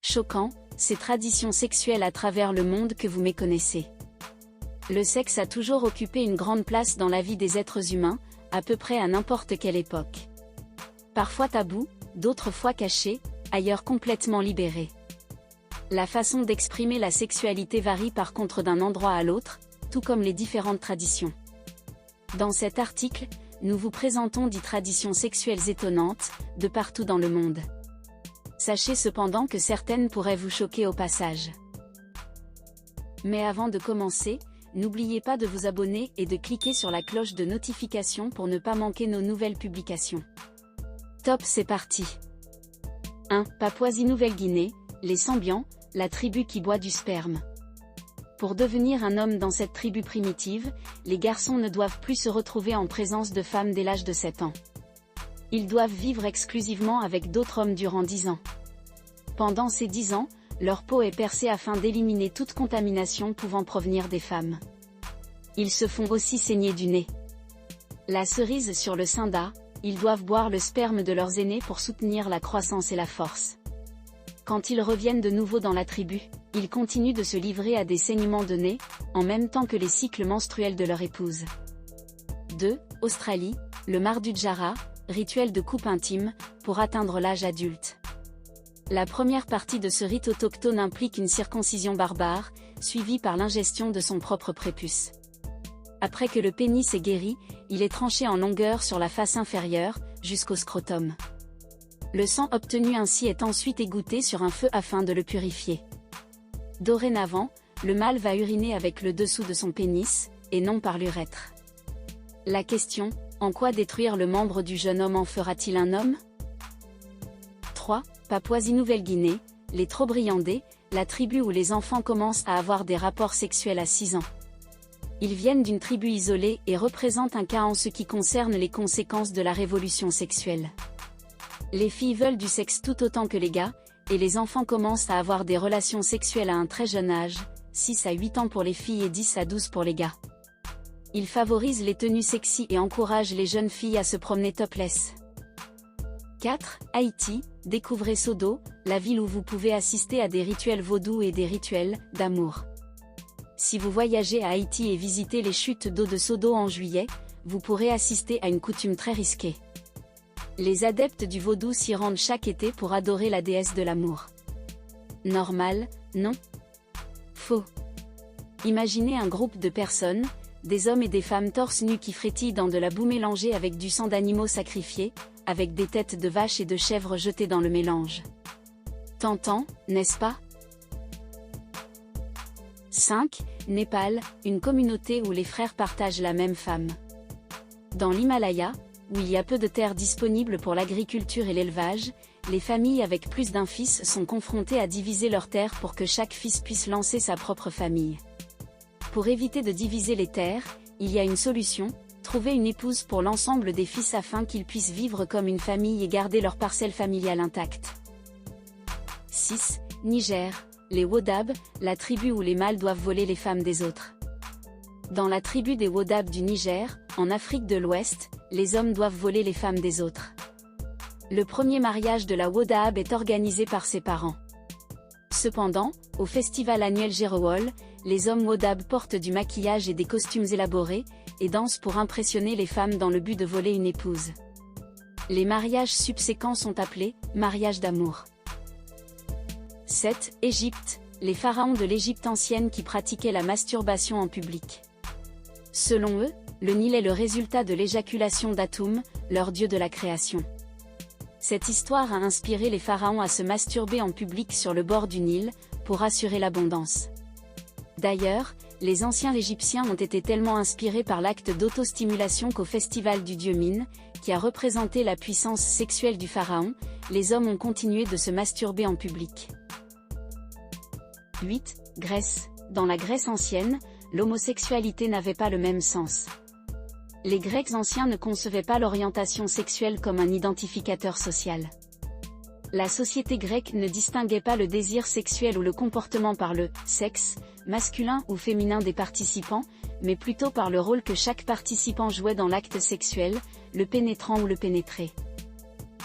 choquant, ces traditions sexuelles à travers le monde que vous méconnaissez. Le sexe a toujours occupé une grande place dans la vie des êtres humains, à peu près à n'importe quelle époque. Parfois tabou, d'autres fois caché, ailleurs complètement libéré. La façon d'exprimer la sexualité varie par contre d'un endroit à l'autre, tout comme les différentes traditions. Dans cet article, nous vous présentons 10 traditions sexuelles étonnantes, de partout dans le monde. Sachez cependant que certaines pourraient vous choquer au passage. Mais avant de commencer, n'oubliez pas de vous abonner et de cliquer sur la cloche de notification pour ne pas manquer nos nouvelles publications. Top, c'est parti. 1. Papouasie-Nouvelle-Guinée, les Sambians, la tribu qui boit du sperme. Pour devenir un homme dans cette tribu primitive, les garçons ne doivent plus se retrouver en présence de femmes dès l'âge de 7 ans. Ils doivent vivre exclusivement avec d'autres hommes durant 10 ans. Pendant ces 10 ans, leur peau est percée afin d'éliminer toute contamination pouvant provenir des femmes. Ils se font aussi saigner du nez. La cerise sur le Cinda, ils doivent boire le sperme de leurs aînés pour soutenir la croissance et la force. Quand ils reviennent de nouveau dans la tribu, ils continuent de se livrer à des saignements de nez, en même temps que les cycles menstruels de leur épouse. 2. Australie, le Mardudjara, rituel de coupe intime, pour atteindre l'âge adulte. La première partie de ce rite autochtone implique une circoncision barbare, suivie par l'ingestion de son propre prépuce. Après que le pénis est guéri, il est tranché en longueur sur la face inférieure, jusqu'au scrotum. Le sang obtenu ainsi est ensuite égoutté sur un feu afin de le purifier. Dorénavant, le mâle va uriner avec le dessous de son pénis, et non par l'urètre. La question, en quoi détruire le membre du jeune homme en fera-t-il un homme ? 3. Papouasie-Nouvelle-Guinée, les Trobriandais, la tribu où les enfants commencent à avoir des rapports sexuels à 6 ans. Ils viennent d'une tribu isolée et représentent un cas en ce qui concerne les conséquences de la révolution sexuelle. Les filles veulent du sexe tout autant que les gars, et les enfants commencent à avoir des relations sexuelles à un très jeune âge, 6 à 8 ans pour les filles et 10 à 12 pour les gars. Ils favorisent les tenues sexy et encouragent les jeunes filles à se promener topless. 4. Haïti, découvrez Sodo, la ville où vous pouvez assister à des rituels vaudous et des rituels d'amour. Si vous voyagez à Haïti et visitez les chutes d'eau de Sodo en juillet, vous pourrez assister à une coutume très risquée. Les adeptes du vaudou s'y rendent chaque été pour adorer la déesse de l'amour. Normal, non? Faux. Imaginez un groupe de personnes, des hommes et des femmes torse nus qui frétillent dans de la boue mélangée avec du sang d'animaux sacrifiés, avec des têtes de vaches et de chèvres jetées dans le mélange. Tentant, n'est-ce pas? 5. Népal, une communauté où les frères partagent la même femme. Dans l'Himalaya, où il y a peu de terres disponibles pour l'agriculture et l'élevage, les familles avec plus d'un fils sont confrontées à diviser leurs terres pour que chaque fils puisse lancer sa propre famille. Pour éviter de diviser les terres, il y a une solution: trouver une épouse pour l'ensemble des fils afin qu'ils puissent vivre comme une famille et garder leur parcelle familiale intacte. 6. Niger, les Wodab, la tribu où les mâles doivent voler les femmes des autres. Dans la tribu des Wodab du Niger, en Afrique de l'Ouest, les hommes doivent voler les femmes des autres. Le premier mariage de la Wodab est organisé par ses parents. Cependant, au festival annuel Jerowol, les hommes Wodab portent du maquillage et des costumes élaborés, et dansent pour impressionner les femmes dans le but de voler une épouse. Les mariages subséquents sont appelés « mariages d'amour ». 7. Égypte, les pharaons de l'Égypte ancienne qui pratiquaient la masturbation en public. Selon eux, le Nil est le résultat de l'éjaculation d'Atoum, leur dieu de la création. Cette histoire a inspiré les pharaons à se masturber en public sur le bord du Nil, pour assurer l'abondance. D'ailleurs, les anciens Égyptiens ont été tellement inspirés par l'acte d'autostimulation qu'au festival du dieu Mine, qui a représenté la puissance sexuelle du pharaon, les hommes ont continué de se masturber en public. 8. Grèce, dans la Grèce ancienne, l'homosexualité n'avait pas le même sens. Les Grecs anciens ne concevaient pas l'orientation sexuelle comme un identificateur social. La société grecque ne distinguait pas le désir sexuel ou le comportement par le sexe, masculin ou féminin des participants, mais plutôt par le rôle que chaque participant jouait dans l'acte sexuel, le pénétrant ou le pénétré.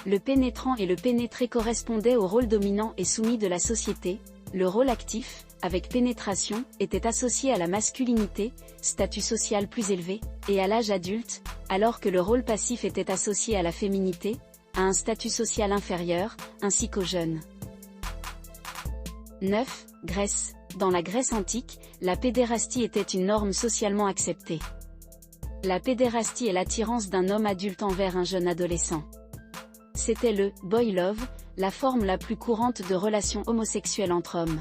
Le pénétrant et le pénétré correspondaient au rôle dominant et soumis de la société. Le rôle actif, avec pénétration, était associé à la masculinité, statut social plus élevé, et à l'âge adulte, alors que le rôle passif était associé à la féminité, à un statut social inférieur, ainsi qu'aux jeunes. 9. Grèce. Dans la Grèce antique, la pédérastie était une norme socialement acceptée. La pédérastie est l'attirance d'un homme adulte envers un jeune adolescent. C'était le « boy love », la forme la plus courante de relations homosexuelles entre hommes.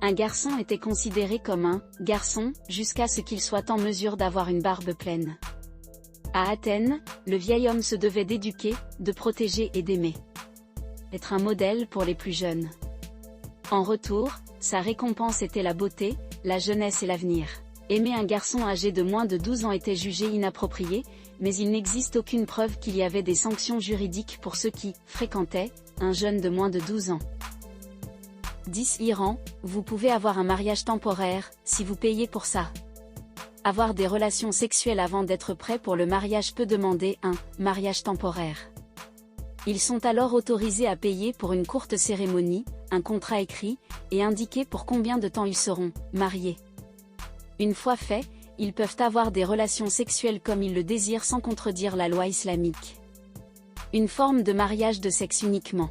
Un garçon était considéré comme un « garçon » jusqu'à ce qu'il soit en mesure d'avoir une barbe pleine. À Athènes, le vieil homme se devait d'éduquer, de protéger et d'aimer. Être un modèle pour les plus jeunes. En retour, sa récompense était la beauté, la jeunesse et l'avenir. Aimer un garçon âgé de moins de 12 ans était jugé inapproprié, mais il n'existe aucune preuve qu'il y avait des sanctions juridiques pour ceux qui fréquentaient un jeune de moins de 12 ans. 10. Iran, vous pouvez avoir un mariage temporaire, si vous payez pour ça. Avoir des relations sexuelles avant d'être prêt pour le mariage peut demander un mariage temporaire. Ils sont alors autorisés à payer pour une courte cérémonie, un contrat écrit, et indiquer pour combien de temps ils seront mariés. Une fois fait, ils peuvent avoir des relations sexuelles comme ils le désirent sans contredire la loi islamique. Une forme de mariage de sexe uniquement.